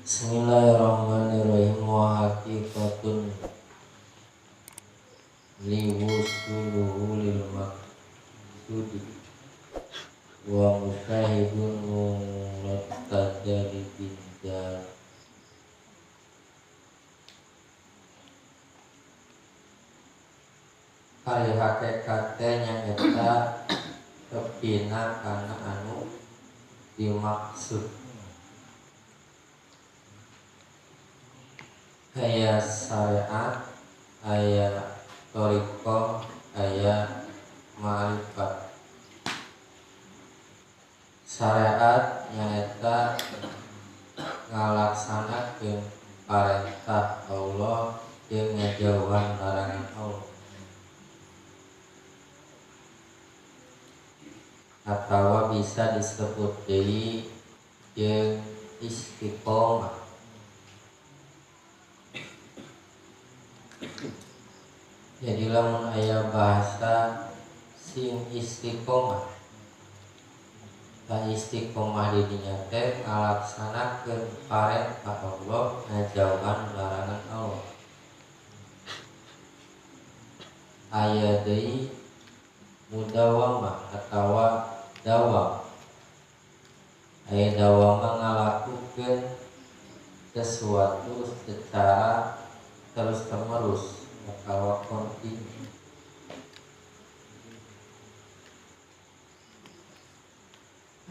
Bismillahirrahmanirrahim. Wa haqiqatun liwusuluhu lil maqsudi wa musyahidun muqtadari bidar. Kali hakikatnya eta kepina kana anu dimaksud. Aya syariat, aya thariqah, aya ma'rifat. Syariat nyaeta ngalaksanakeun parentah Allah jeung ngajauhan larangan Allah. Atawa bisa disebut deui jeung istiqomah. Jadi lamun aya bahasa sing istiqomah, istiqomah di dinya teh ngalaksanakeun parentah Allah, ngajauhan larangan Allah. Aya deui mudawamah atawa dawam. Aya dawamah ngalakukeun sesuatu secara terus menerus atawa kontinu.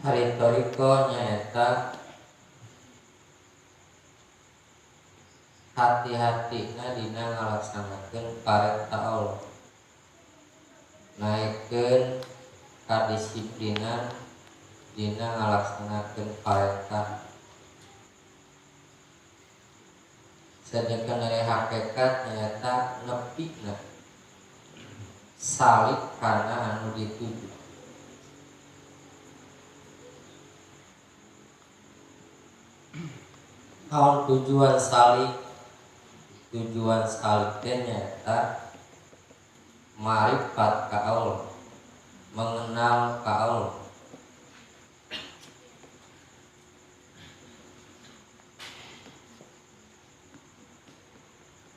Hari thariqah nyaeta hati-hatina dina ngalaksanakeun parentah Allah, naikeun kadisiplinan dina ngalaksanakeun parentah. Sedangkan dari hakikat nyata nepikna salib kana anu dituju. Naon tujuan salib? Tujuan salib teh nyata ma'rifat ka Allah, mengenal ka Allah.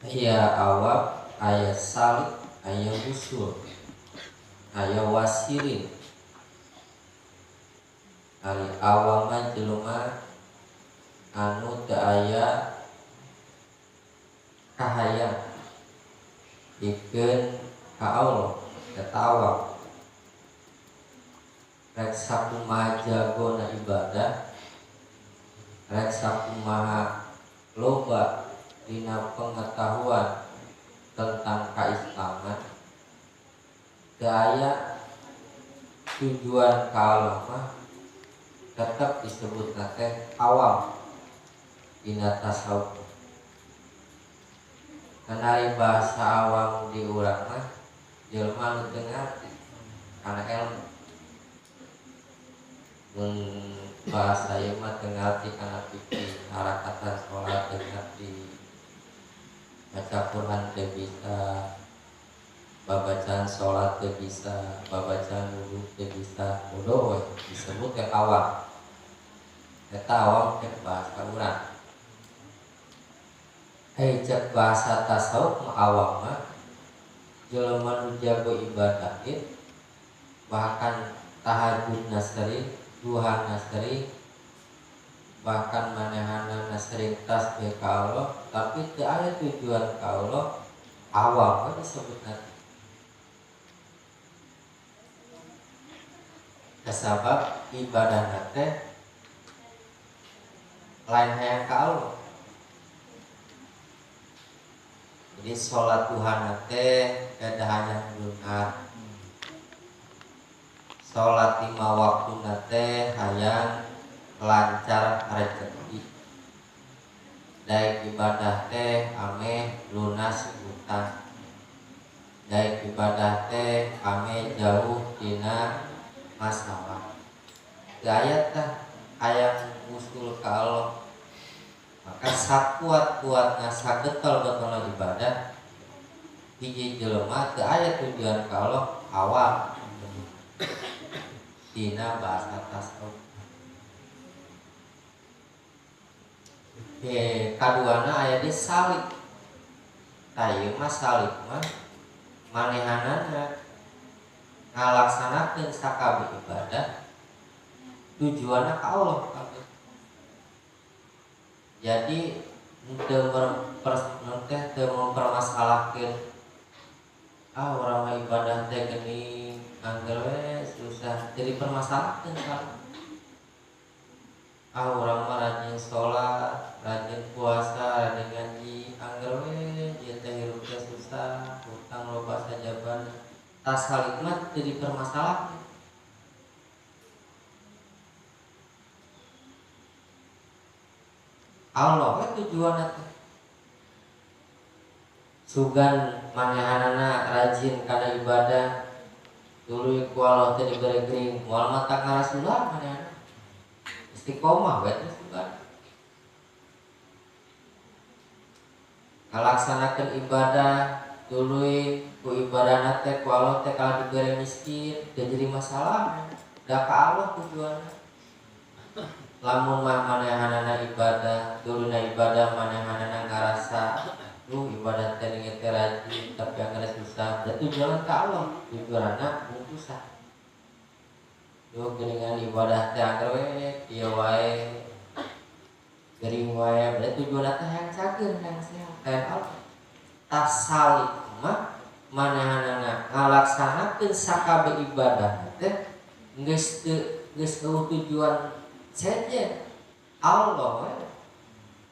Aya awab, aya salib, aya usul, aya wasirin. Ari awam mah jelema anu teu aya kahayang pikeun ka Allah, eta awam. Rek sakumaha jagona ibadah, rek sakumaha loba dina pengetahuan tentang kaislaman, teu aya tujuan ka Allah mah tetep disebutna teh awam dina tasawuf. Kana bahasa awam di urang mah jelema nu teu ngarti kana ilmu. Mun bahasa ieu mah teu ngarti kana fikih, harakatan salat teu ngarti, baca Quran teu bisa, babacaan sholat teu bisa, babacaan wudu teu bisa, bodoh we disebut teh awam. Eta awam teh bahasa urang. Cek bahasa tasawuf mah awam mah jelema nu jago ibadah ge, bahkan tahajudna sering, duhana sering, bahkan manehanana sering tasbih ka Allah, tapi teu aya tujuan ka Allah, awam kan disebutna. Kasabab ibadahna teh lain hayang ka Allah. Jadi sholat duhana teh kada hayang lunar, sholat 5 waktuna teh hayang lancar rezeki, daek ibadah teh ame lunas utang, daek ibadah teh ame jauh dina masalah. Gaya tah hayang usul ka Allah. Maka sakuat-kuatna sagetol-getolna ibadah hiji jelema teu aya tujuan ka Allah, awam dina bahasa tasawuf. kaduana aya di salib. Ieu mah salib mah manehanana ngalaksanakeun sakabeh ibadah tujuanna ka Allah kabeh. Jadi teu mempermasalahkeun urang mah ibadah teh geuning angger we susah jadi permasalahan kan. Urang mah rajin sholat, rajin puasa, rajin ngaji, angger we ieu teh hirup teh susah, utang loba sajaban. Tas salib mah jadi permasalahan. Allah we tujuanna teh. Sugan manehanana rajin kana ibadah tuluy ku Allah teh dibere geuring moal mata ka Rasulullah manehana istiqomah we teh sugan ngalaksanakeun ibadah tuluy ku ibadahna teh ku Allah teh kala dibere miskin teu jadi masalah da ka Allah tujuanna. Lamun mah manehanana ibadah tuluna ibadah manehanana ngarasa ibadah teh ningit teh rajin tapi anggar susah da tujuan ka Allah tujuanna bungkusan. Geuningan ibadah teh anggar we ieu wae geuring wae da tujuanna teh hayang cageun hayang sehat hayang Allah. Tas salib mah manehanana ngalaksanakeun sakabeh ibadah teh geus tujuan sejen Allah we.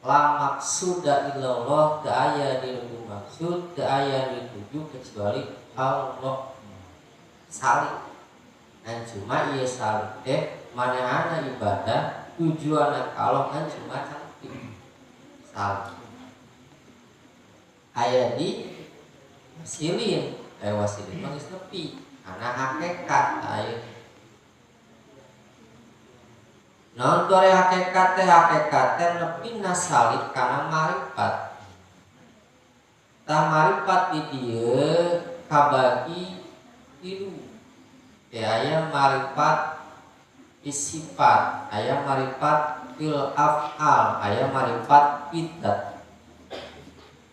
La maksuda illallah teu aya di maksud teu aya dituju kecuali Allah. Salib dan cuma ieu salib teh manehana ibadah tujuanna ka Allah kan cuma cantik salib aya di wasilin wasilin mah geus nepi kana hakikat aya. Naon tore hakikat teh nepi na salib kana marifat. Tah marifat di dieu kabagi tilu. Aya marifat sifat, aya marifat fil af'al, aya marifat bidat.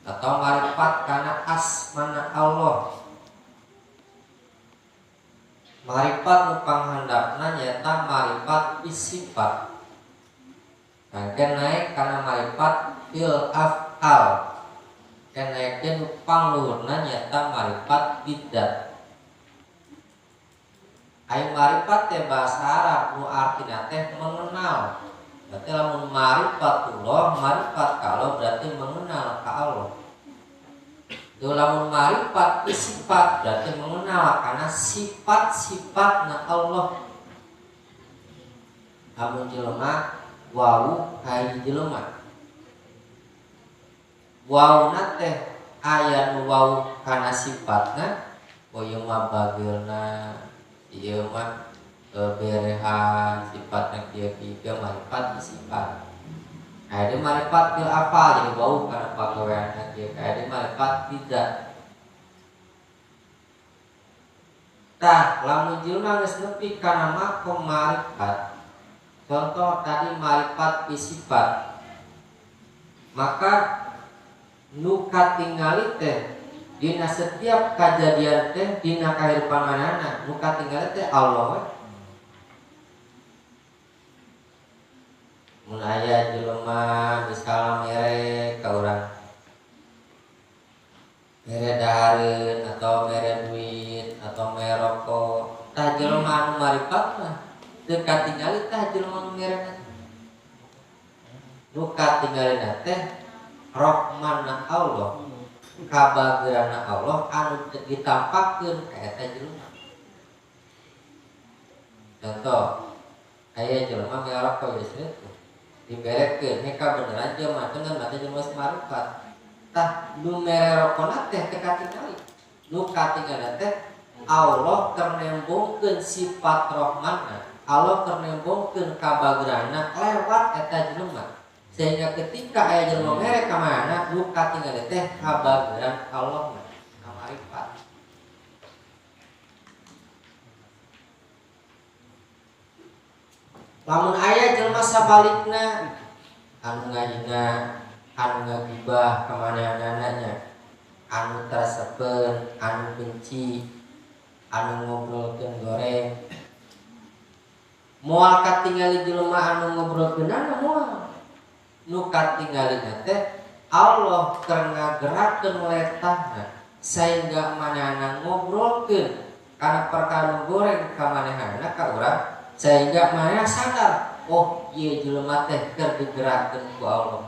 Atau marifat kana asmana Allah. Marifat nu panghandapna nyaeta marifat sifat. Kangge naik kana marifat fil af'al. Kenaikeun nu pangluhurna nyaeta marifat bidat. Ai marifat teh bahasa Arab nu artina teh mengenal. Berarti lamun marifatullah, marifat ka Allah berarti mengenal ka Allah. Lamun marifat sifat berarti mengenal karena sifat-sifatna Allah. Amun jelema wau kai jelema. Wauna teh aya nu wau kana sifatna, ieu mah bageulna, ieu mah berehan, sifatna kieu-kieu marifat sifat. Aya marifat fil afal jadi wau kana pagaweanna kieu, aya marifat tidak. Tah lamun jelema geus nepi kana makom marifat, contoh tadi marifat sifat, maka nu katingali teh dina setiap kejadian teh dina kahirupan manehna nu katingali teh Allah we. Mun aya jelema misalna mere ka urang mere dahareun atau mere duit atau mere rokok, tah jelema anu marifat mah teu katingali tah jelema nu merena. Nu katingalina teh rahmanna Allah, kabageurna Allah anu ditampakeun ka eta jelema. Contoh aya jelema mere rokok geus diberekeun heka beneran jelema teh ngan mate jelema marifat. Tah nu mere rokona teh teu katingali. Nu katingali teh Allah keur nembongkeun sifat Rahmanna, Allah keur nembongkeun kabageurna lewat eta jelema. Sehingga ketika aya jelema mere ka mana nu katingali teh kabageurna Allah na marifat. Lamun aya jelema sabalikna anu ngahina, anu ngagibah kemana-mananya, anu tersepen, anu benci, anu ngobrolkeun goreng. Moal katingali jelema anu ngobrolkeunana moal. Nu katingalina teh Allah keur ngagerakeun letahna sehingga manehna ngobrolkeun kana perkara goreng ka manehna ka urang sehingga manehna sadar, oh ieu jelema teh keur digerakkeun ku Allah.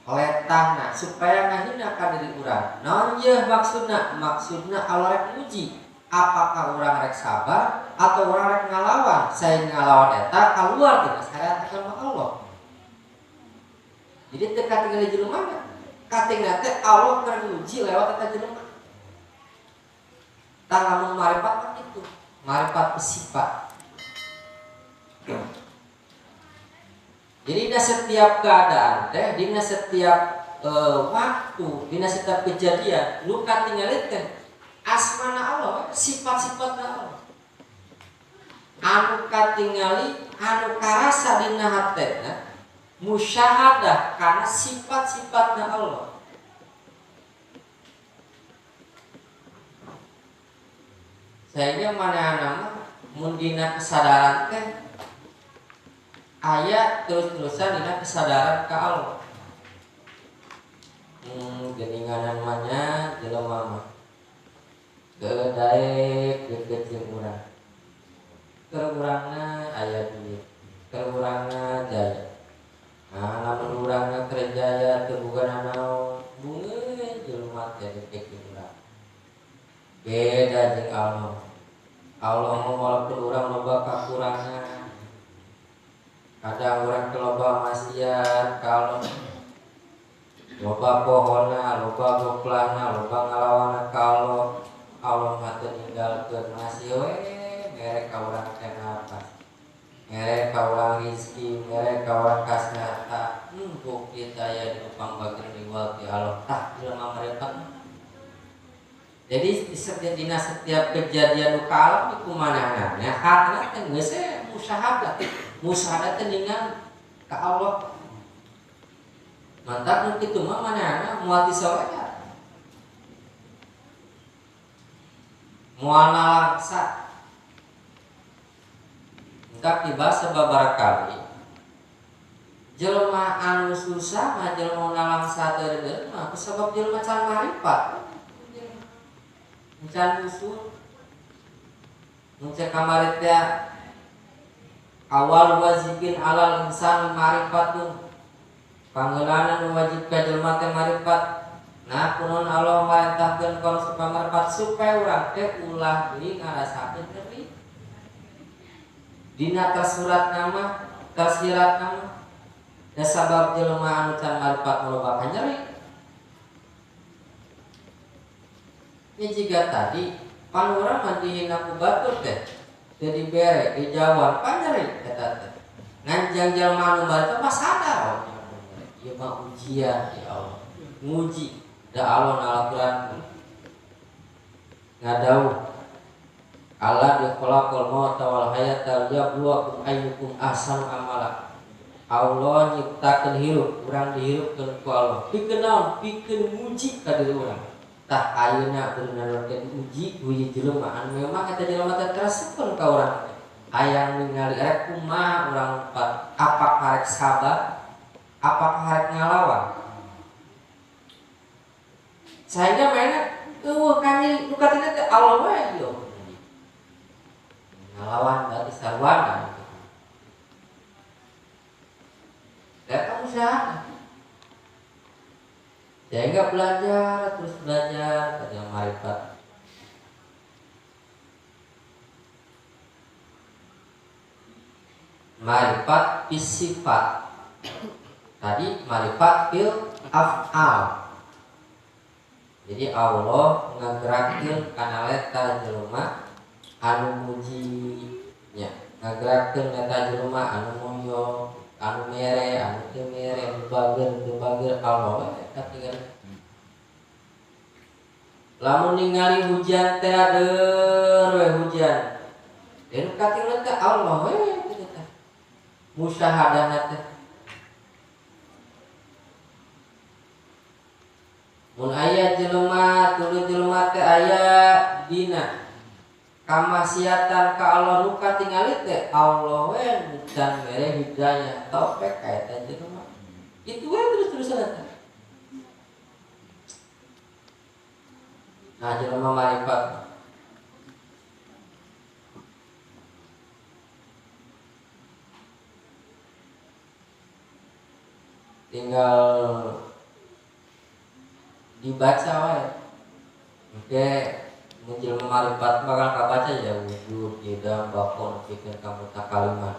Letahna supaya ngahina ka diri urang. Naon ieu maksudna? Maksudna Allah rek nguji apakah urang rek sabar atau urang rek ngalawan. Saing ngalawan eta kaluar tina syariat agama Allah. Jadi teu katingali jelema katingna teh Allah keur nguji lewat eta jelema. Tah lamun marifat itu, marifat sifat. Jadi dina setiap keadaan teh, dina setiap waktu, dina setiap kejadian, nu katingali teh asmana Allah, sifat-sifatna Allah. Anu katingali, anu karasa dina hatena musyahadah karena sifat-sifatna Allah. Sehingga manehna mun dina kesadaran teh aya terus-terusan dina kesadaran ka Allah. Geninganan mana jelema mah kedaek deukeut jeung urang. Keur urangna aya duit, keur urangna jaya. Nah, lamun urangna keur jaya teu boga naon, bungeun jelema teh deukeut jeung urang. Beda jeung Allah. Allah mah walaupun urang loba kakurangan, kadang urang teu loba maksiat ka Allah, loba pohonna, loba goplana, loba ngalawana ka Allah, Allah mah teu ninggalkeun masih we mere ka urang teh napas, mere ka urang rezeki, mere ka urang kasnata. Empuk kita aya di upang bagian liwat ti Allah tah jelema marepatna. Jadi dina setiap kejadian nu kalam iku manehna nya hatna teh geus musyahadah. Musyahadah teh ningali ka Allah. Mantap nu kitu mah manehna moal disoleha. Moal nalaksa. Entah tiba sababaraha kali jelema anu susah mah jelema nalaksa teu mah kusabab jelema can marifat. Can usul muncul kamari teh awal wajibin alal insan marifatun pangeunanan nu wajib ka jelema teh marifat. Nah kunaon Allah marintahkeun ka supaya marifat supaya urang teh ulah deui ngarasakeun nyeri. Dina tersurat nama tersirat nama da sabab jelema anu can marifat loba nyeri. Ini jika tadi panurang mah dihina ku batur teh teu dibere dijawab panyeri eta teh nganjang jelema anu batur mah sadar ieu mah ujian ya Allah nguji da Allah nalakuran ngadauh Allah dikhalaqal mauta wal hayata liyabluwakum ayyukum ahsanu amala. Allah nyiptakeun hirup urang dihirupkeun ku Allah pikeun naon pikeun nguji ka diri urang. Tah ayeuna beuneuh uji jelema anu memang eta jelema teh tersepun ka urang teh hayang ningali rek kumaha urang empat apakah rek sabar apakah rek ngalawan sehingga mainnya kami nu katina teh Allah wae yo ngalawan berarti sarwana eta usaha. Sehingga belajar terus belajar tentang marifat. Marifat sifat. Tadi marifat fil af'al. Jadi Allah ngagerakeun kana leta jelema anu mujinya, ngagerakeun leta jelema anu moyo, anu mere, anu teu mere, anu bager Allah tapi kan lamun ningali hujan teh adeur we hujan dan katingan teh Allah we kitu teh musyahadahna teh Mun aya jelema tuluy jelema teh aya dina kamaksiatan ka Allah nu katingali teh Allah we can mere hidayah taufik ka eta jelema. Itu we terus-terusan eta. Nah, jelema marifat tinggal dibaca wae. Oke, menjelma marifat bakal kabaca ya wujud, idam, bakon, fikir kamu takalimat.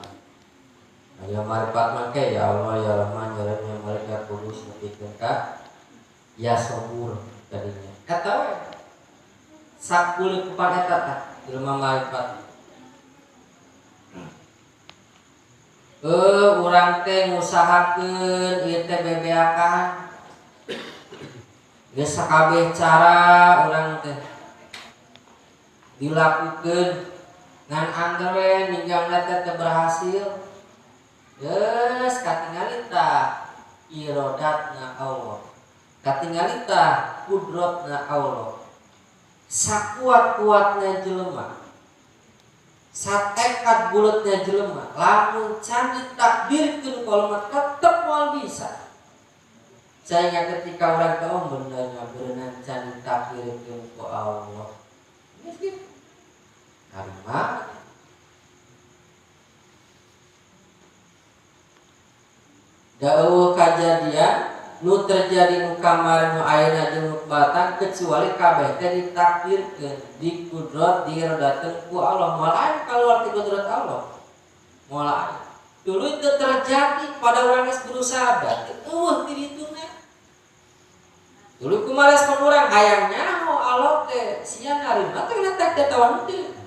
Nah, yang marifat make ya Allah, ya Rahman, ya Rahim, ya Malik, ya Kudus, fikir ka ya Sabur tadinya. Kata wae sakuli kepada eta jelema marifat. Urang teh ngusahakeun ieu teh bebeakan. Geus sakabeh cara urang teh dilakukeun ngan angger we ninggangna teh berhasil. Geus katingali tah irodatna Allah. Katingali tah kudratna Allah. Sakuat-kuatna jelema, satekad bulatnya jelema, lamun can ditakdirkeun kalamat tetep moal bisa. Sehingga ketika orang tahu benernya berenang can ditakdirkeun ku Allah, geus kitu. Karima dawuh kajadian nu terjadi nu kamari nu ayeuna jeung nu batang kecuali kabeh teh ditakdirkeun dikudrat diiradakeun ku Allah. Moal aya kaluar ti kudrat Allah. Moal aya. Dulu itu terjadi pada orang geus berusaha berarti eueuh ti dituna. Dulu kumaha respon urang hayang nyaho Allah teh sia narima teh ngetek datawan teu.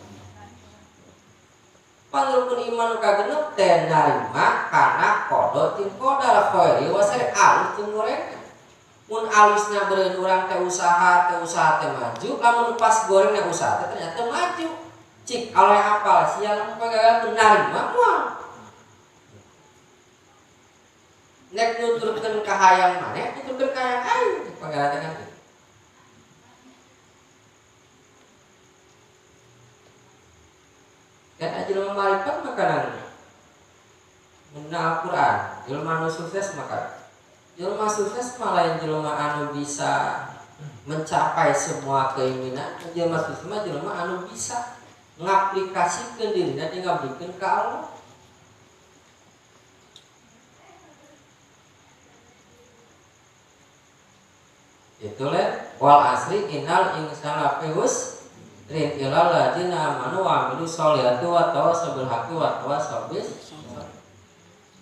Panurkeun iman kagenep teh narima kana qada jeung qadar khairi wa syarri alus jeung goreng. Mun alusna beureun urang teh usaha teh maju, lamun pas gorengna usaha teh ternyata maju. Cik aleh apal sia lamun pagagal narima moal. Nek nuturkeun ka hayang maneh, nuturkeun ka hayang aing pagagal teh kan. Dan jelema marifat makanan mengenal Al-Quran, jelema anu sukses maka jelema sukses malah jelema anu bisa mencapai semua keinginan. Jelema sukses mah jelema anu bisa ngaplikasikeun dirina jeung ngabdikeun ka Allah. Itulah wal asri innal insana lafi rin ilal ladina amanu wa amilu sholihati wa tawassaw bil haqqi wa tawassaw bis sabr.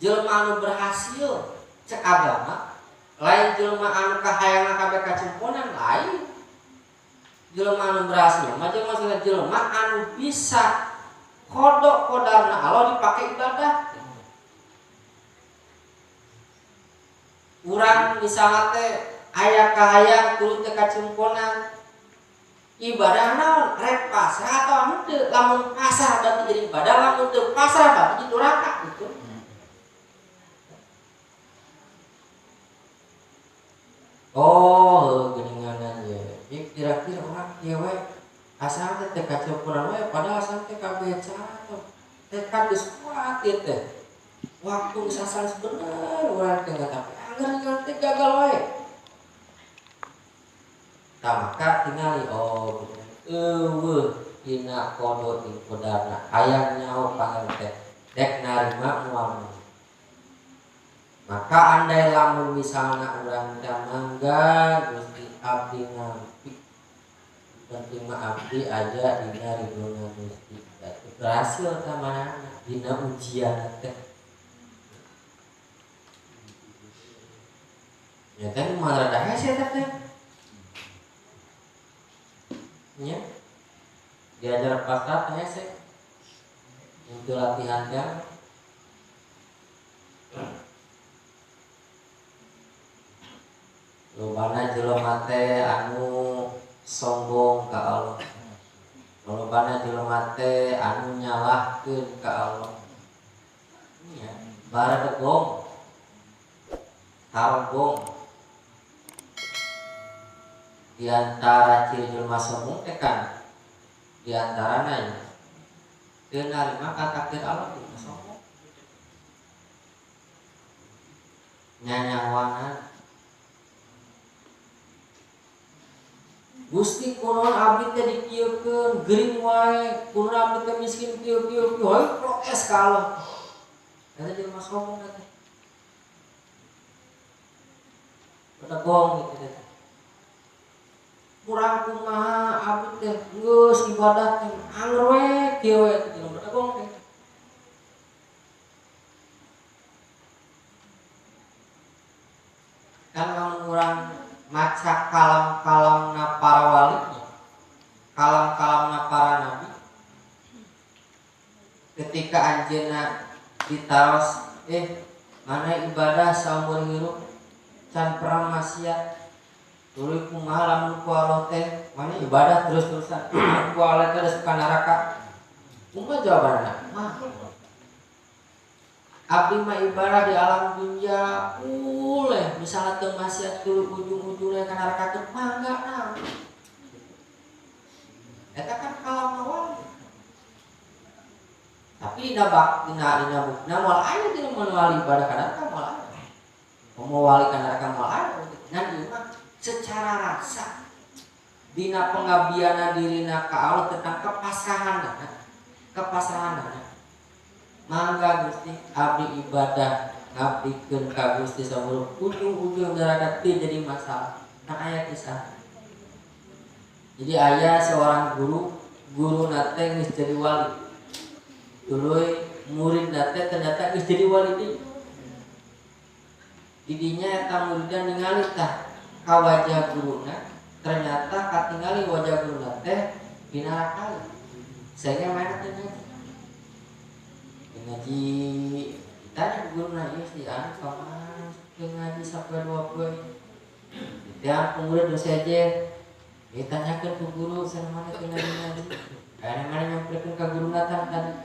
Jelema anu berhasil cek agama lain jelema anu kahayang kabeh kacemponan lain. Jelema anu berhasil mah jelema anu bisa kodok kodarna Allah dipake ibadah. Urang misalnya teh aya kahayang kudu teh kacemponan ibadah naon rek pasrah atau anu teu lamun pasrah berarti jadi ibadah, lamun teu pasrah berarti jadi durhaka gitu. Oh, geuninganan ye. Kira-kira urang kieu we asal teh kacampuran we padahal asal teh kabeh cara tekad geus kuat ieu teh. Waktu sasal sebener urang teh tapi anggar teh gagal we. Maka tingali oh dina kodo di kodarna hayang nyaho pangan teh dek narima moal. Maka andai lamun misalna urang teh mangga Gusti abdi ngampi penting mah abdi aja dina ridona Gusti berhasil ka manehna dina ujian teh. Ya teh moal rada hese teh. Nya diajar pasrah hese untuk latihan jam lobana jelema teh anu sombong ka Allah, lobana jelema teh anu nyalahkeun ka Allah, nya baradegong, tarbong, Di antara ciri jelema sombong teh kan di antaranya teu narima ka takdir Allah itu sombong. Nyanyawangan Gusti kunaon abdi teh dikieukeun gering wae, kunaon abdi teh miskin kieu wae protes ka Allah. Eta jelema sombong teh. Pedegong gitu teh. Kurang kumaha abdi teh geus ibadah teh anger we kieu we jelema pedegong teh. Kan lamun urang maca kalam-kalamna para wali, kalam-kalamna para nabi, ketika anjeunna ditaros mana ibadah saumur hirup can pernah maksiat tuluy kumaha lamun ku Allah teh mana ibadah terus-terusan ku Allah teh geus ka neraka. Kumaha jawabanna? Mah abdi mah ibadah di alam dunia boleh misalnya teu maksiat dulu ujung-ujungnya ka neraka teh mangga nah. Eta kan kalam awal. Tapi dina bukna moal aya dina wali ibadah ka neraka moal aya. Mau wali ka neraka moal aya. Nah ieu mah secara rasa dina pengabdiana dirina ka Allah tentang kepasrahan. Mangga Gusti abdi ibadah ngabdikeun ka Gusti saumur ujung-ujung neraka teu jadi masalah. Nah aya kisah. Jadi aya seorang guru nate geus jadi wali. Tuluy murid nate ternyata geus jadi wali deui. Didinya eta muridna ningali tah ka wajah guruna, ternyata katingali wajah guruna teh pinaraka. Sehingga mana teh ngaji tadi guru nanya sih kapan ngaji sampai 20 dan pemuda dosa aja ditanyakan ke guru sana mana ngaji karena mana nyamperin ke guru natang tadi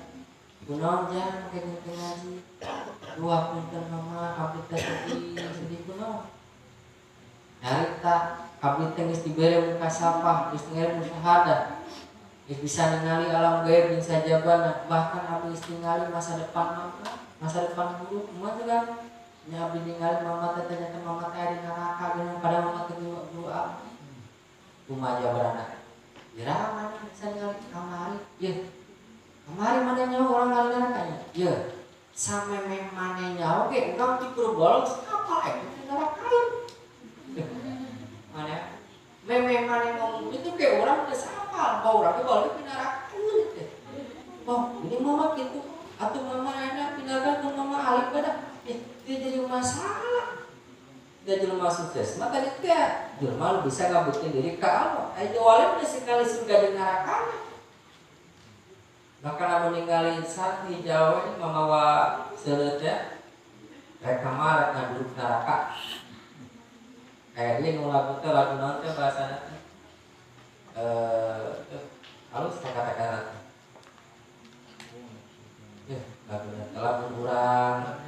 kunaon jangan kayak ngaji dua punten mama abdi teh sedih kunaon harita abdi teh geus dibere muka sapa geus dibere musyahadah bisa ningali alam gaib yang sajabana, bahkan abdi ningali masa depan guru kumaha juga nya abdi ningali mama teh ternyata mama teh di neraka dengan pada mama teh guru abdi kumaha jawabanna iraha mana bisa ningali kamari kamari mana nyawa orang ngali neraka nya sameme mana nyawa ge urang di berbolong apa di neraka mana meme mana ngomong itu kayak orang geus bahwa orang balik pindah teh. Oh, ini mama gitu. Atau mama enak pindahkan ke mama alif pada. Dia jadi masalah. Dia jadi sukses. Maka dia jelema bisa ngabuktiin diri ke Allah. Ayo wali sekali surga dan neraka. Maka lamun ningali insan di Jawa ini mamawa seuleut ya. Rek kamar ngandung neraka. Kayak dia lagu teh lagu naon teh bahasana halus kata-kata lagu urang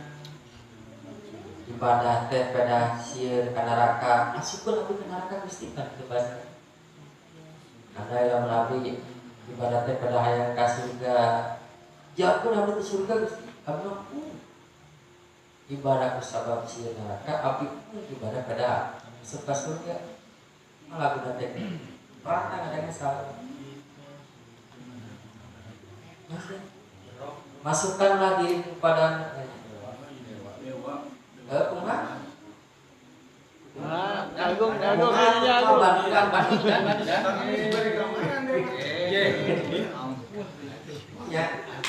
ibadah teh pada sieun ka neraka asupkeun abdi ka neraka Gusti kan teu bahasa andai lamun abdi ibadah teh pada hayang ka surga jauhkeun abdi ka surga Gusti abdi ibadah ku sabab sieun neraka abdi ibadah pada masuk ka surga malah guna teh perantang ada yang salah. Masukkanlah diri kepada kumaha? Agung ya,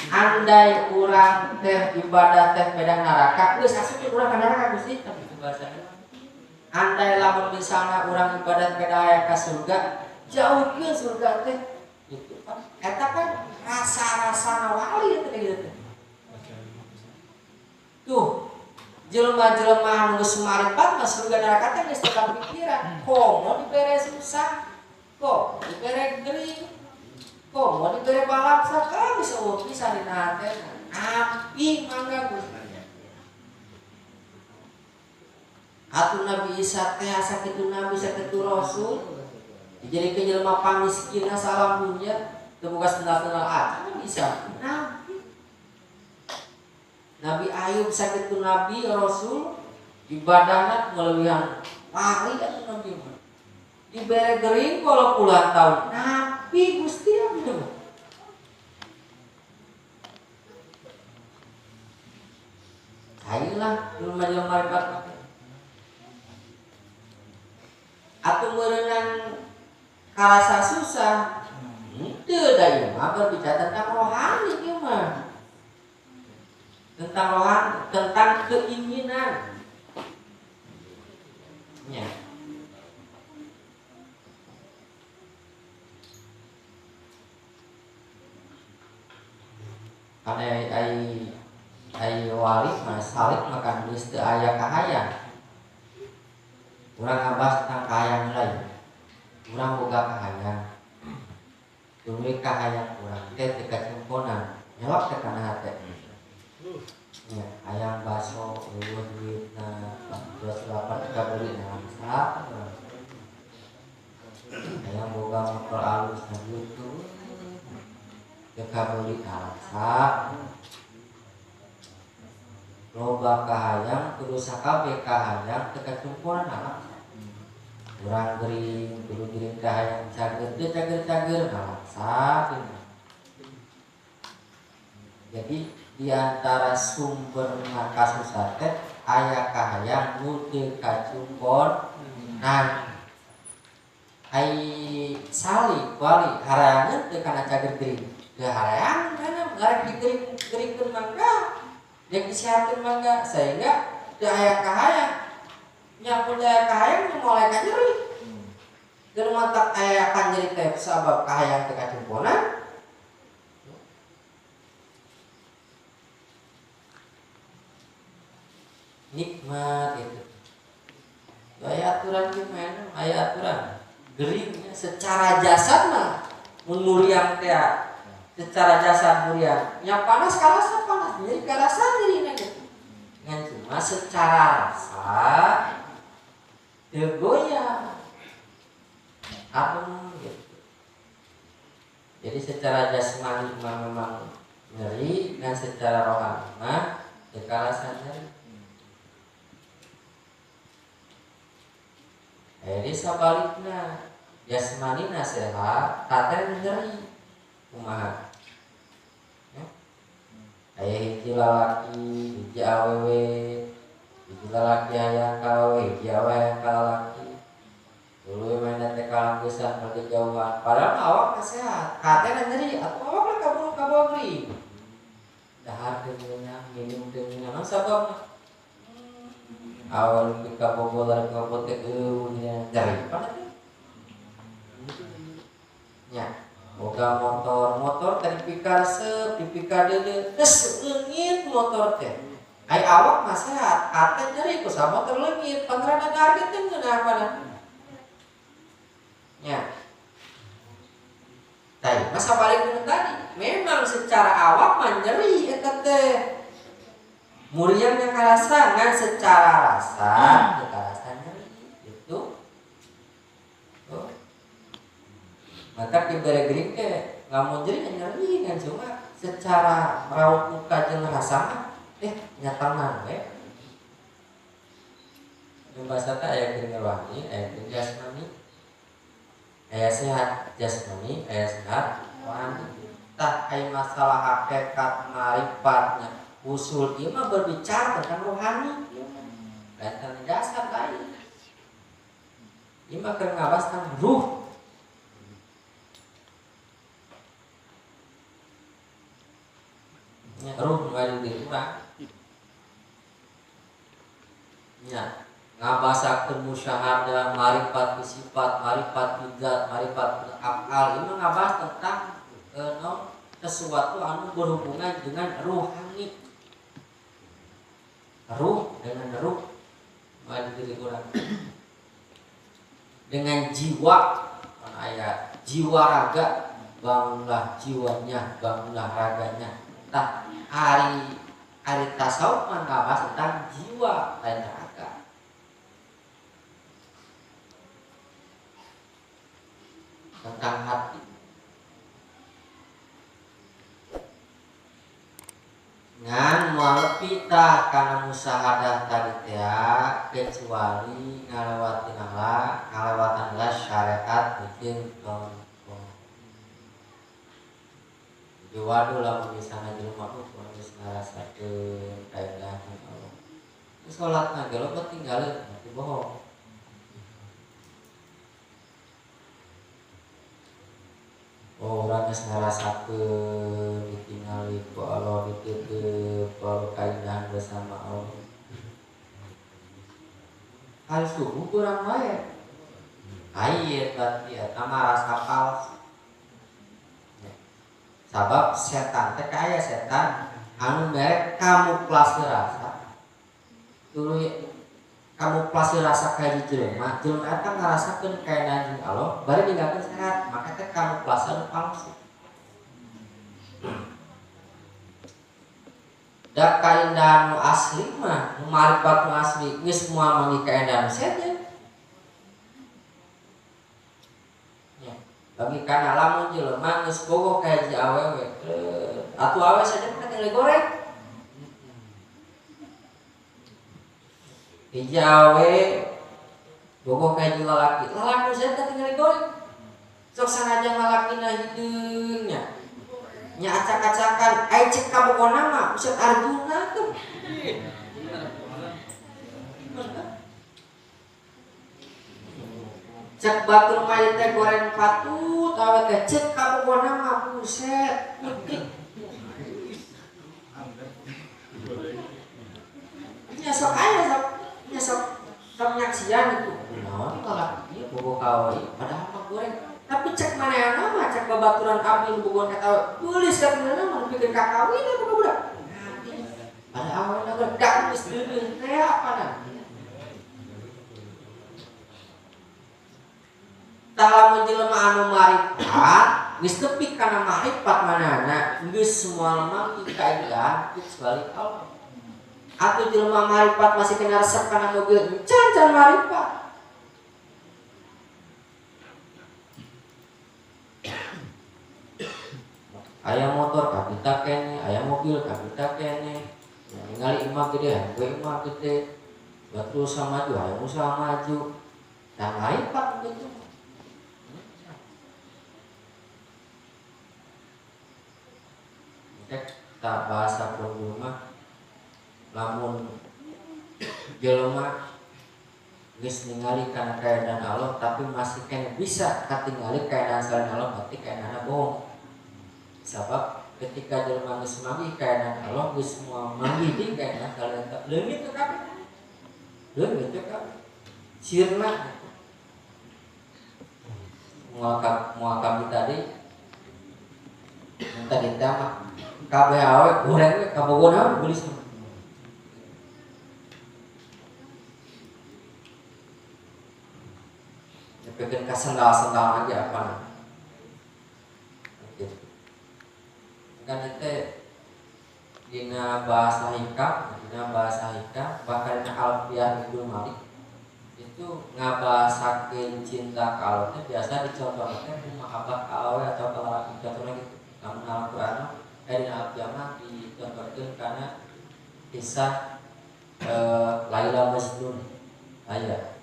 andai urang teh ibadah teh beda neraka, geus asup urang ka neraka Gusti tapi bahasana. Andai lamun misalna urang ibadah beda aya ka surga, jauhkeun surga teh itu kan eta kan rasa-rasa wali teh gitu tuh jelema-jelema anu geus marifat mah surga neraka teh geus teu pikiran komo dibere susah kok dibere geuring kok mau dibere balap sakala bisa bisa dina teh api mangga Gusti atuh Nabi Isa teh asa kitu nabi sakitu rasul Jadi jelema pamiskin salam dunia temuka sendal-sendal aja kan bisa. Nabi Ayub sakit tu Nabi Rasul ibadahna ngelewihan lari kan Nabi mah. Dibere gering kalau puluhan tahun. Nabi Gusti Allah. Ayolah jelema maripat. Atuh meureunang karasa susah. Henteu da ieu mah berbicara tentang rohani ieu mah. Tentang rohani, tentang keinginan. Ya. Ai wali mah salik makan geus teu aya kahayang. Urang ngabas tentang kahayang lain. Urang boga kahayang. Dulu kahayang urang teh teu kacemponan. Nyelok teh kana hate. Ya, ayam baso eueuh duitna 28 kabeli nangsa. Ayam boga motor alus na gitu. Teu kabeli nangsa. Loba kahayang kudu sakabe kahayang teu kacemponan nangsa. Urang gering kudu giring kahayang cager teu cager-cager nangsa. Jadi di antara sumber kasus teh aya kahayang nu teu kacumpon nan ai sali wali harangeun teu kana cager gering teu hareang kana garek digering-geringkeun mangga dek disiapkeun mangga sehingga teu aya kahayang nya mun aya kahayang nu mulai ka nyeri geus mantak aya ka nyeri teh sabab kahayang teu kacumponan. Nikmat itu. Aya aturan gimana? Aya aturan. Geringnya secara jasad mah mun muriang teh secara jasad muriang. Yang panas panas. Jadi karasa dirina gitu. Ngan cuma secara rasa teu goyah. Apun gitu. Jadi secara jasmani mah memang nyeri dan secara rohani mah teu karasa nyeri. Jadi sabalikna jasmanina sehat, taten nyeri kumaha. Ya? Aya hiji lalaki, hiji awewe, hiji lalaki hayang ka awewe, hiji awewe hayang ka lalaki. Dulu main teh kalanggesan pergi jauhan, padahal awakna sehat, taten nyeri atuh awakna kaburu kabogri. Dahar teu ngeunah, minum teu ngeunah, sababna awal kita populer ngopotek nya dari pada nya boga motor tadi pikar dipikar deui geus leungit motor teh ai awak mah sehat ate nyeri ku sa motor leungit pangrana garget teh ngeunah pada nya tadi masa balik tadi memang secara awak mah nyeri eta teh muriang yang karasa ngan secara rasa kekerasan nyeri itu maka diberi gering ke ngamun nyeri ngan cuma secara merawat muka jeung rasa mah nyatanan we bahasa teh aya gering rohani aya gering jasmani aya sehat jasmani aya sehat rohani tah aya masalah hakikat marifatnya usul ieu mah berbicara tentang rohani, lain tentang jasad lain. Ieu mah keur ngabas tentang ruh. Nya ruh nu aya di diri urang. Nya ngabasakeun musyahadah, marifat sifat, marifat zat, marifat afal, ieu mah ngabas tentang sesuatu anu berhubungan dengan rohani. Ruh dengan ruh ada diri orang dengan jiwa ayat jiwa raga bangunlah jiwanya bangunlah raganya tah hari tasawuf mengabas tentang jiwa dan raga tentang hati. Ngan moal pita kana musahadah tadi teh kecuali ngalewatin ngalewatan syariat bikin tongkong. Jadi waduh lah misalnya di rumah tuh geus ngarasakeun kaedah Allah. Salatna ge lo tinggalin nanti bohong. Oh, orang geus ngarasakeun ditingali ku Allah dititip ku kaidahan bersama Allah. Hal subuh kurang wae. Aya berarti eta mah rasa palsu. Sabab setan teh aya setan anu merek kamuflase rasa. Tuluy kamuflase rasa kayak jelema eta ngarasakeun kaedahan jeung Allah, bari ninggalkeun sehat, maka teh kamuflase anu palsu. Da kaedahan nu asli mah, nu marifat nu asli geus moal mangi kaedahan setan. Ya, bagi kana lamun jelema geus bogoh ka hiji awewe, atuh awewe saja mah tinggal goreng. Hiji awe bogoh ka hiji lalaki saya tinggal goreng. Sok sanajan lalakina hideung nya. Nya acak-acakan ai cek ka bogona mah Ustaz Arjuna tuh. Cek batur mah teh goreng patut awe teh cek ka bogona mah buset. Nya sok aya sok nyaksian itu. Naon lalaki ieu bogoh ka awe padahal mah goreng. Tapi cek manehna mah cek babaturan abdi nu bogoh kata tulis ka tinggalna mah pikeun ka kawin da budak. Ada awalna gedak geus deuleuh teh apana. Tah lamun jelema anu marifat geus tepi kana marifat manehna geus moal mangki kaidah kecuali Allah. Atuh jelema marifat masih kena resep kana mobil can marifat. Aya motor kabita kene, aya mobil kabita kene. Ningali imah gede, gue imah gede. Batu sama maju, aya usaha maju. Dan marifat begitu. Tak bahasa pun rumah. Lamun jelema geus ningali kana kaedahan Allah tapi masih kene bisa katingali kaedahan selain Allah berarti kaedahanna bohong. Sabab ketika jelema geus manggi kaedahan Allah geus moal manggi di kaedahan selain Allah leungit teh kabeh. Leungit teh kabeh. Sirna moal kami tadi minta ditama kabeh awe goreng we kabogona beulis mah. Bikin sendal-sendal aja apa nih? Gitu. Kan itu dina bahasa hikam bahkan Alfiah Ibnu Malik itu ngabasakeun cinta ka Allah teh biasa dicontohkeun mahabbah ka Allah atau ka lalaki contohna gitu. Namun Al-Qur'an dina Alfiah mah dicontohkeun kana kisah Laila Majnun aya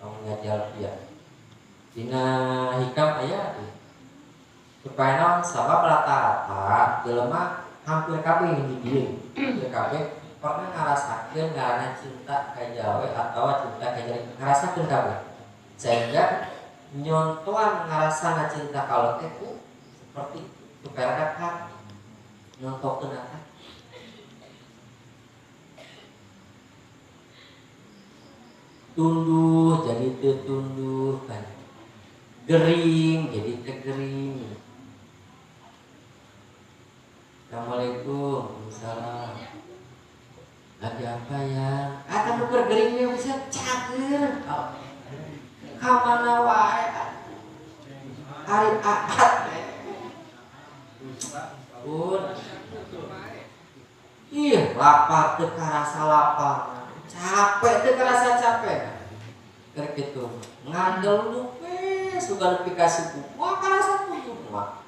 ngaji Alfiah. Dina hikam aya supaya naon sabab rata-rata jelema hampir kabeh hiji dieu hampir kabeh pernah ngarasakeun ngaranna cinta ka jawe atau cinta ka jari ngarasakeun kabeh sehingga nyontoan ngarasana cinta ka Allah teh seperti supaya dapat nyontokeun eta tunduh jadi teu tunduh kan gering jadi tegering. Assalamualaikum. Waalaikumsalam. Lagi apa ya? Kata nuker geringnya bisa cager. Kamana wae. Hari Ahad. Iya, lapar teu karasa lapar. Capek teu karasa capek. Keur kitu. Ngandel nu suka aplikasi wah karasa tujuh mah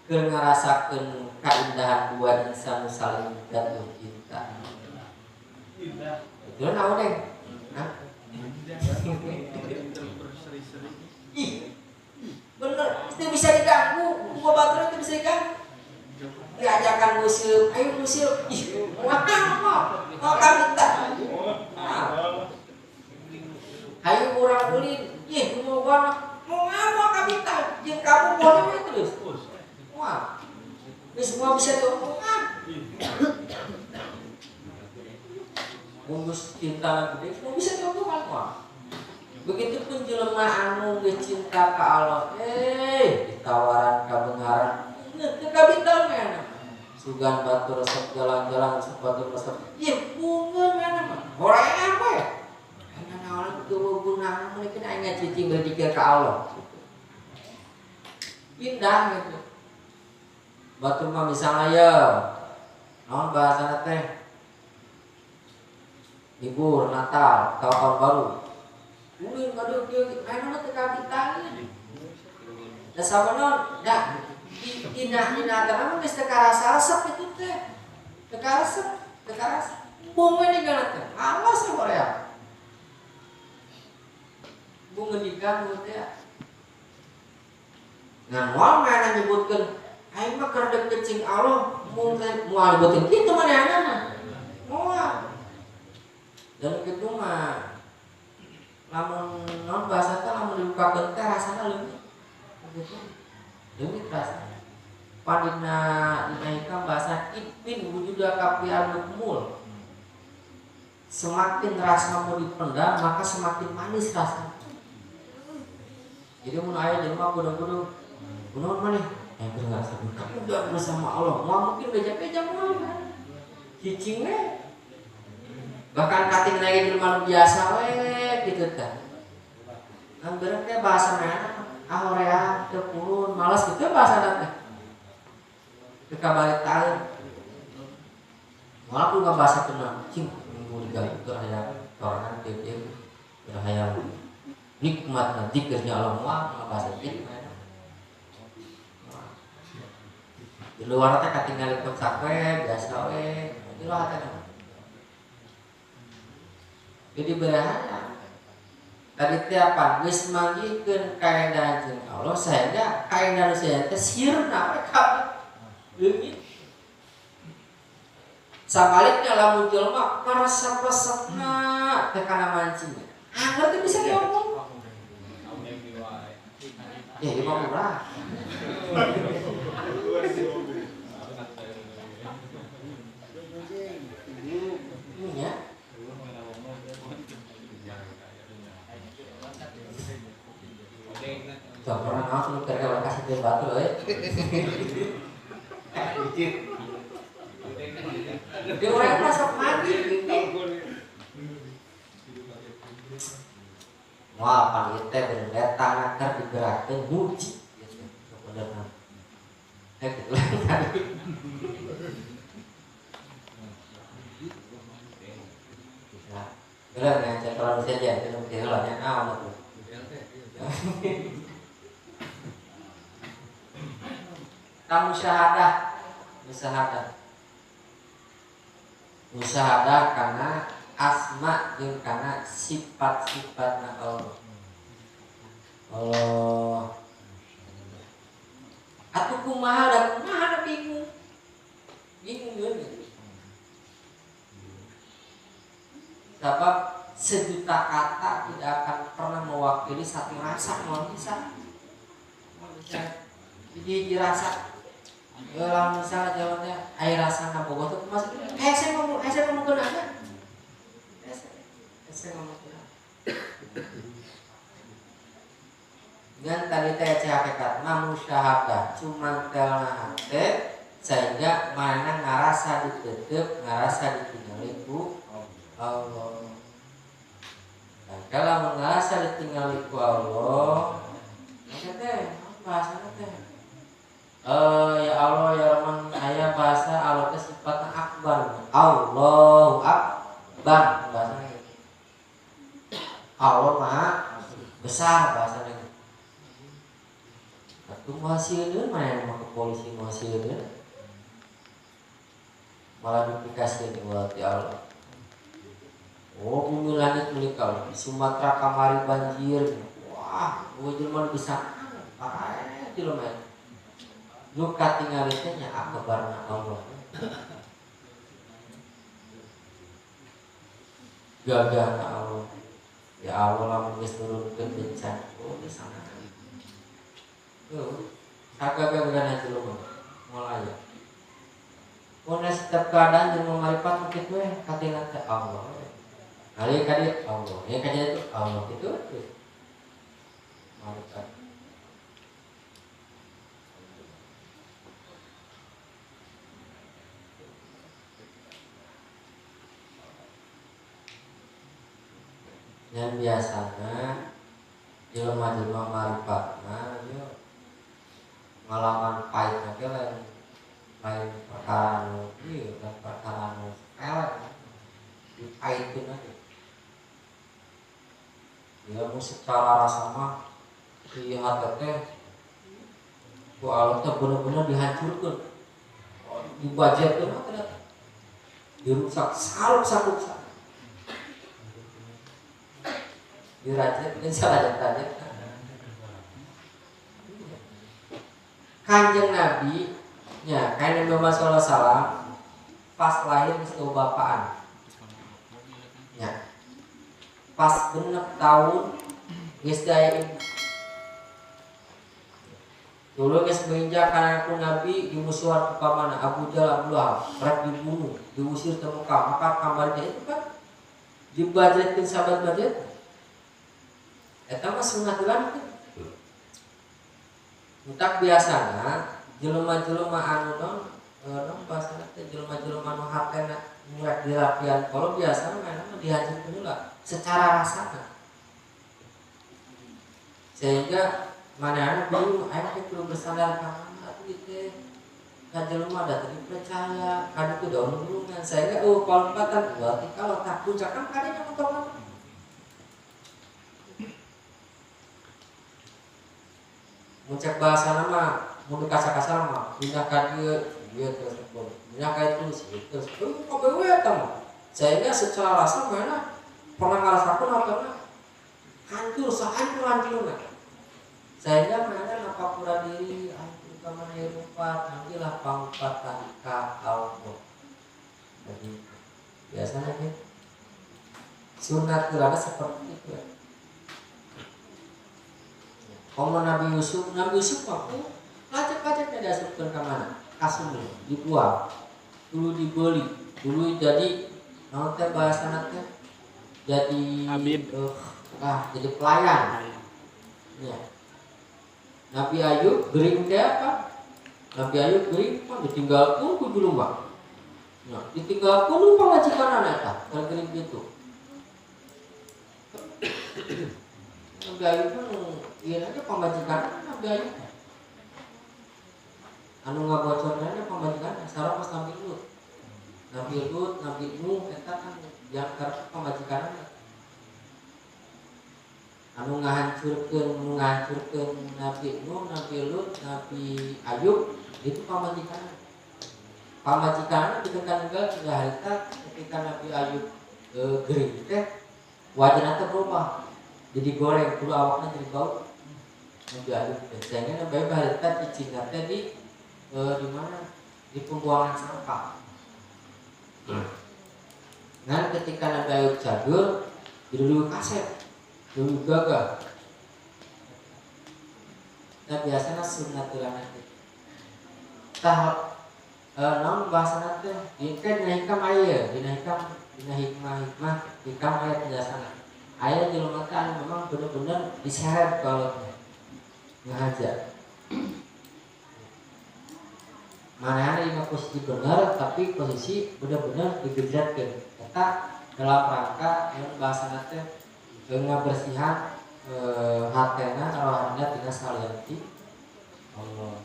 keur ngarasakeun keindahan dua insan saling jatuh cinta. Itu naon deh? Ih, bener, itu bisa diganggu, gua baterai itu bisa diganggu. Diajakan museum, ayo museum, ih, mau minta. Ayo kurang ulin, ih, mau minta, jeung kamu boleh terus. Wah, ini semua bisa diomongan. Bungkus cinta gede, semua bisa diomongan. Wah, begitu pun jelema anu geus cinta ka Allah, ditawaran kabengaran, teu kabintal mah. Sugan batu resep jalan-jalan sepatu resep, ieu bungeun mah. Horeang we. Ana naon teu gunana mungkin aya cicing berzikir ka Allah. Indah gitu. Batu mah misalnya ya, naon bahasana teh? Libur Natal, tahun baru. Ulin kado kieu, aya teh kabitalin. Da sabenerna da indah-indah kana mah geus teu karasa resep itu teh. Teu karasa. Bungeun digana teh. Awas horeang. Bungeun diganggu teh. Ngan moal mana nyebutkeun aing mah keur deket cing Allah moal nyebutkeun kitu manehna. Moal. Dan kitu mah lamun naon bahasa teh lamun dibukakeun teh rasana leungit. Begitu. Leungit rasana. Padina dinaikkan bahasa itpin wujuda kafian mukmul. Semakin rasamu dipendam maka semakin manis rasanya. Jadi mun aya jelema kudu kunaon maneh? Yang ngerasa kamu udah bersama Allah. Mau mungkin beja-beja mau kan. Cicing we. Bahkan kating lagi jelema biasa we gitu teh. Kan bereng teh bahasa mana? Ahorea teu pulun, malas gitu bahasa teh. Teu kabalik tahu. Malah ku ngabasa tenang, cing minggu diganggu teu aya torangan teu hayang nikmat zikirnya Allah mah ngabasa zikir. Di luar teh katingali konsak we biasa we di luar teh jadi berahana tadi teh apa geus manggikeun kaedah jeung Allah sehingga kaedah saya teh sirna we kabeh leungit sabaliknya lamun jelema karesep-resepna teh kana mancing anggar teh bisa diomong ya ieu mah murah. Ya. Jangan pernah ngau lu kira kasih dia batu euy. Dia orang masak mandi gitu. Wah, pan teh bener tanah keur digerakkeun muji gitu. Bener. Gitu tadi. Bener ya, kalau misalnya dia itu heulanya amat tuh. Musyahadah karena asma jeung karena sifat-sifatna Allah. Allah. Atuh kumaha da bingung. Bingung geus. Sebab sejuta kata tidak akan pernah mewakili satu rasa bisa. Jadi rasa kalau misalnya jawabnya air rasa nabogoh itu masuk saya ngomong ke nana saya ngomong ke nana dengan tadi teh hakikat musyahadah cuma telna hate sehingga mana ngarasa ditutup ngarasa ditinggali ku Allah. Dan kalau ngarasa ditinggali ku Allah maka teh bahasanya teh ya Allah ya Rahman aya bahasa Allah teh sifatna akbar. Allahu akbar bahasanya gitu. Allah Maha besar bahasanya gitu. Tunggu hasilnya main sama ke polisi hasilnya malah duplikasi buat ya Allah. Oh bumi langit melikau di Sumatera kamari banjir. Wah, gue cuma bisa parah jelema. Lu katingali teh nya akabarna Allah. Gagahna Allah. Ya Allah lamun geus nurunkeun bencana. Oh di sana. Tuh, sagagagana jelema mulai. Mun setiap keadaan jeung marifat kitu we katingali teh Allah. Kali Allah. Ya kali itu Allah itu marifat. Yang biasanya jelema-jelema maripatna yo ngalaman pahit ge lain perkara anu ieu dan perkara anu sepele dipahitkeun aja. Ya mun secara rasa mah di hati teh ku Allah teh bener-bener dihancurkeun. Dibajetkeun teh dirusak saruk-saruk. Dirajat dan salah-salah. Kanjeng Nabi nya kain Nabi Muhammad SAW pas lahir geus bapaan nya pas genep tahun geus daya dulu geus menginjak kana ku Nabi dimusuhan ku pamana Abu Jahal Abu Lahab rek dibunuh diusir ke Mekah maka kamarnya itu kan dibadretkeun sahabat badret eta mah sunatulan teh. Entak biasana jelema-jelema anu non bahasana teh jelema-jelema anu hatena nyuek dirapian kalau biasa mah dihancurkeun heula secara rasana. Sehingga manehna bingung aya kudu bersandar ka mana atuh teh. Ka jelema da teu percaya, kada teu daun-daungan sehingga kolempatan berarti kalau tak puncakan kadenya motor. Muncak bahasa nama, mun kasar-kasar mah, pindah ka dieu terus pindah ka itu terus kobewe eta mah. Sehingga secara rasa mana pernah ngarasakeun hartana hancur sahancur-hancurna. Sehingga mana ngapakura diri hancur ka mana rupat, nantilah pangupatan ka Allah. Jadi biasanya gitu. Sunat ulama seperti itu. Kalau Nabi Yusuf waktu lacak-lacak tidak asupkan ke mana? Kasumur, dibuang, dulu dibeli, dulu jadi nanti bahasa nanti jadi jadi pelayan. Ya. Nabi Ayub gering kayak apa? Nabi Ayub gering apa? Ditinggalkan ku rumah. Ya, ditinggalkan lupa majikan anak kalau gering gitu. Nabi Ayub pun iya aja pembajikan Nabi Ayub anu ngabocornya pembajikan sareng pas Nabi Lut Nabi Nuh eta kan diangkat pembajikan anu ngahancurkeun Nabi Nuh Nabi Lut Nabi Ayub itu pembajikan ditekan juga sudah harita ketika Nabi Ayub gering teh wajahna teh berubah jadi goreng dulu awaknya jadi bau Nabi Ayub sehingga Nabi Ayub harita cicingna teh di mana di pembuangan sampah. Nah ketika Nabi Ayub cadur dulu kaset dulu gagah. Nah biasanya sunnatulan nanti tahap non bahasa nanti dina hikam ayat dina hikmah hikam ayat biasanya ayat di lumatan memang benar-benar diseret kalau ngajar mana ada posisi benar tapi posisi benar-benar digejratkan kita dalam rangka yang bahasa nanti ngabersihan hatena rohana tina salianti Allah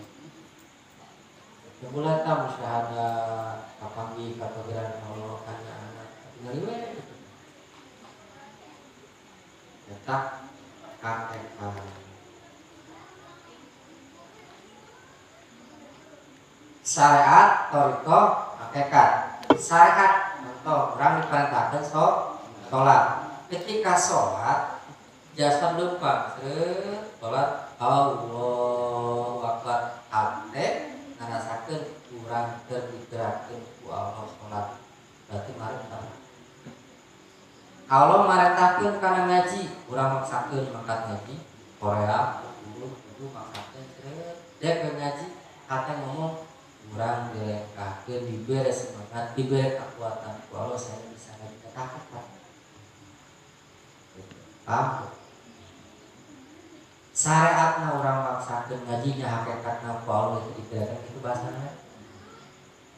mulai tahu syahada kapanggi kapageran Allah kana anak tinggal we tak katekan syariat toriko hakikat. Syariat contoh orang diperintahkan sholat. Ketika sholat jasa lupa sholat Allahu Akbar ate ngarasakeun urang keur digerakkeun ku Allah sholat. Berarti marentah Allah marentahkeun kana ngaji, urang maksakeun mangkat ngaji Korea kudu maksakeun dek ngaji ate ngomong urang dilengkahkeun dibere semangat dibere kekuatan ku Allah saya bisa ngaji kata-kata. Paham? Syariatna urang maksakeun ngajinya hakikatna ku Allah itu dibere itu bahasanya.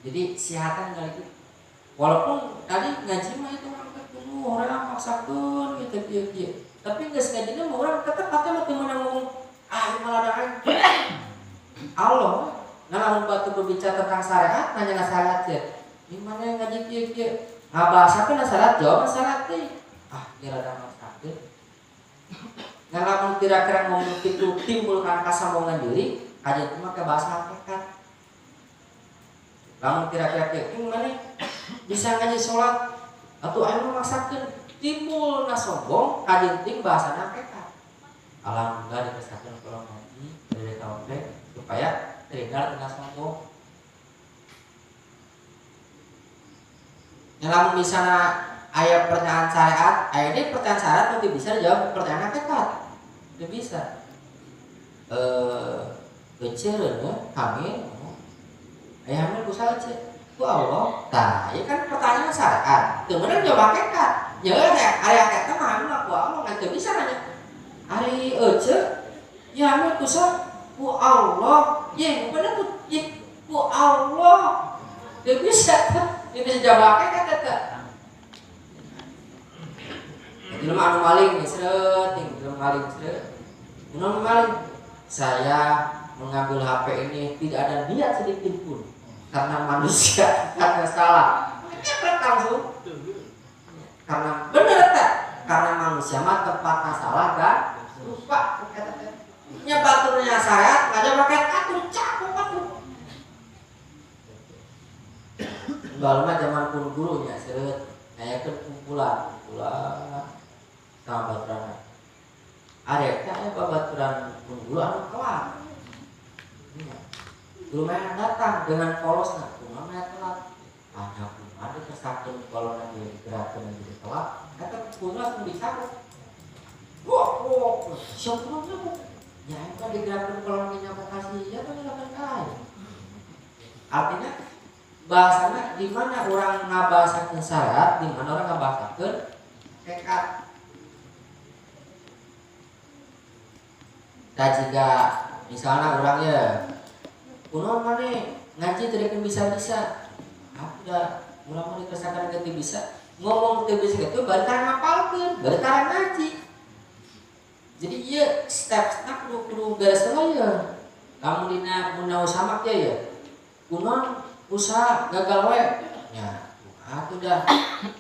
Jadi sihatan kali itu. Walaupun tadi ngaji mah itu orang maksakeun gitu dia. Tapi geus ngajina mah urang tetep hate mah teu meunang ngomong malah ada Allah ngalamun batu berbicara tentang syariat nanya syariat teh. Di mana ngaji kieu ngabasakeun syariat jawab syariat teh. Dia rada maksakeun. Ngalamun kira-kira ngomong kitu timbul kana kasombongan diri, kajian mah ke bahasa hakikat. Lamun kira-kira kieu mana bisa ngaji salat atau anu maksakeun timbul na sombong kajian ting bahasa hakikat. Alhamdulillah dikesakeun kalau ngaji dari tauhid supaya terhindar dengan sombong. Lamun misalnya aya pertanyaan syariat, aya deui pertanyaan syariat nanti bisa dijawab pertanyaan hakikat. Teu bisa. Keceureun kami aya hamil ku saja. Ku Allah. Tah, ieu kan pertanyaan syariat. Teu bener jawab hakikat. Nya aya hakikat mah anu ku Allah ngan teu bisa nanya. Ari ece ya hamil ku ku Allah. Ye bener ku Allah. Teu bisa. Teu bisa jawab hakikat eta. Jelema anu maling seureut, jelema maling seureut. Mun maling, saya mengambil HP ini tidak ada niat sedikit pun karena manusia karena salah. Nyepret langsung. Karena bener tak? Karena manusia mah tempatnya salah kan? Lupa nya baturnya syariat aja pakai atur cakep aku. Balma zaman pun gurunya seureut ngayakeun kumpulan sama baturan. Arek aya babaturan guru anu kelar. Guru mah datang dengan polosna, kumaha mah telat. Ada kesakeun kalau nanti gerakeun jadi telat, eta guru langsung dicabut. Wah, syukurnya ya eta digerakeun kalau nanti nyapa kasih ya tuh lakukan kae. Artinya bahasana di mana orang ngabasakeun syariat, di mana orang ngabasakeun hakikat. Jika misalnya orangnya kuno mana ngaji tidak bisa udah mulai mau dikesakan tidak bisa ngomong tidak bisa itu berkarang ngapalkeun berkarang ngaji. Jadi iya step kudu beres ya. Kamu dina mun usaha ya kuno usaha gagal we nya udah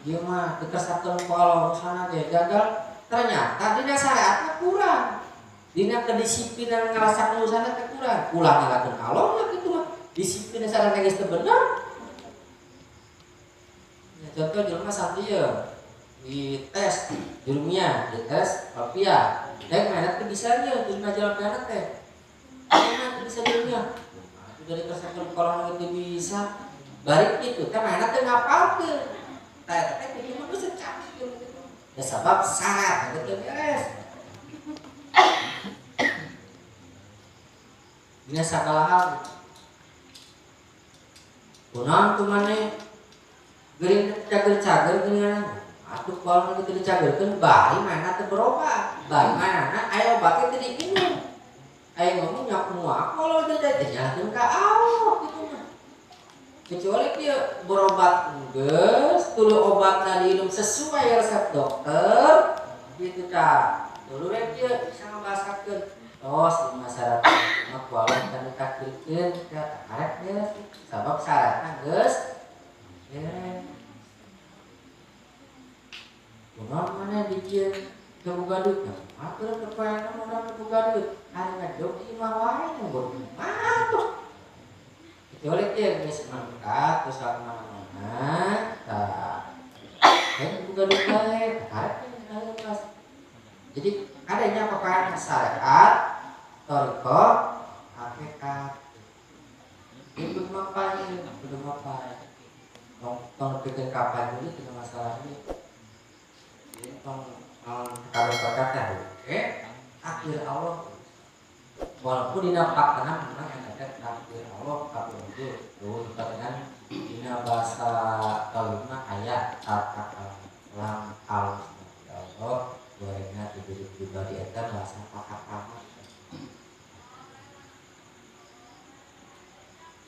dia mah dikesakan kalau usaha ge gagal ternyata dina syariatna kurang. Dina kedisiplinan ngarasakeun usahana teh kurang. Ulah ngalakeun Allah lah kitu mah. Disiplin sareng geus teu bener. Ya contoh jelema santieu di tes ilmiah, di tes Alfia. Dek mana teh bisa nya ilmiah jalan piana teh. Mana bisa ilmiah. Sudah dikesakeun kalau teu bisa. Bari kitu teh mana teh ngapalkeun. Tah teh kitu mah geus capek kitu. Ya sabab syarat teu beres. Ini segala hal. Kunaon kumane geuring cager-cager geuningan. Atuh kalau kitu dicagerkeun bari mana teu berobat. Bari manana aya obat teh diinum. Aya ngomong nyak moal kalau teu dinyalakeun ka Allah kitu mah. Kecuali kieu berobat geus tuluy obatna diinum sesuai resep dokter kitu tah. Tuluy we kieu bisa ngabasakeun tos di masyarakat mah kualan kan ditakdirkeun ka arek geus sabab syaratna geus kumaha mana dijieun teu boga duit atur kepaeana modal teu boga duit ari ngajog di imah wae nggon atuh Jolek ya geus mangkat terus mana-mana tah kan buka duka kelas. Jadi adanya peperangan syariat, toriko, hakikat. Itu belum apa. Tong pikir kapan dulu tidak masalah ini. Jadi tong kalau berkata, akhir Allah. Walaupun dinapak karena memang ada takdir Allah tapi itu dengan dina bahasa kalimah ayat tata lam al Allah gorengnya diberi pribadi eta bahasa pakar-pakar.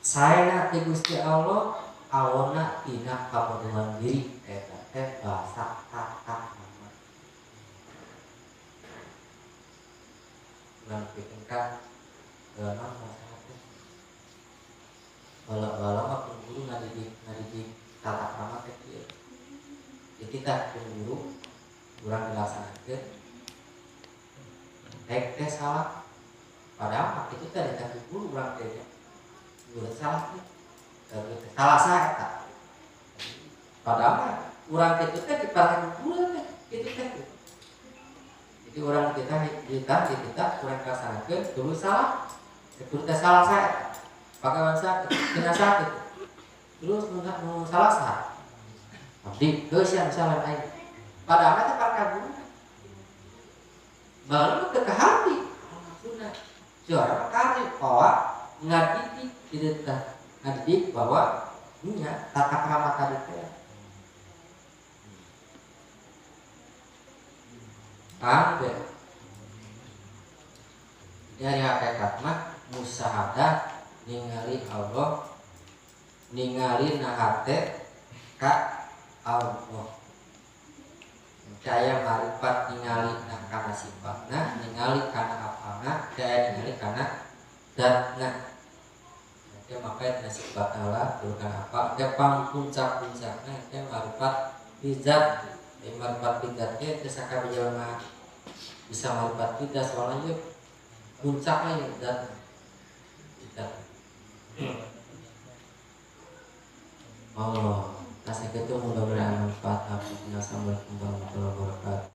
Saya nanti Gusti Allah awona tina kapeduan diri eta teh bahasa pakar. Ulang pikirkan non masalah walau aku guru ngadidik tata krama kecil jadi kita guru kurang dilaksanakan teh salah padahal itu tadi tapi guru kurang tehnya guru salah salah saya padahal kurang itu teh dipakai guru itu teh. Jadi orang kita kurang laksanakan dulu salah, kedua salah saya, pakai bahasa kena sakit, terus mau salah sah, tapi yang salah lain, padahal kita pakai guru, baru ke hati, sudah, juara kali, bahwa ngadidik bahwa punya tata krama tadi Angge dari hakikat mah musahadah ningali Allah ningali nahate ka Allah caya marifat ningali kana sifatna ningali kana apana caya ningali kana zatna dia makanya sifat Allah bukan apa dia puncak-puncaknya dia marifat bizat marifat bidatnya itu sakit berjalan bisa marifat bidat soalnya puncaknya ya bidat Allah kasih itu mudah-mudahan manfaat. Assalamualaikum warahmatullahi wabarakatuh.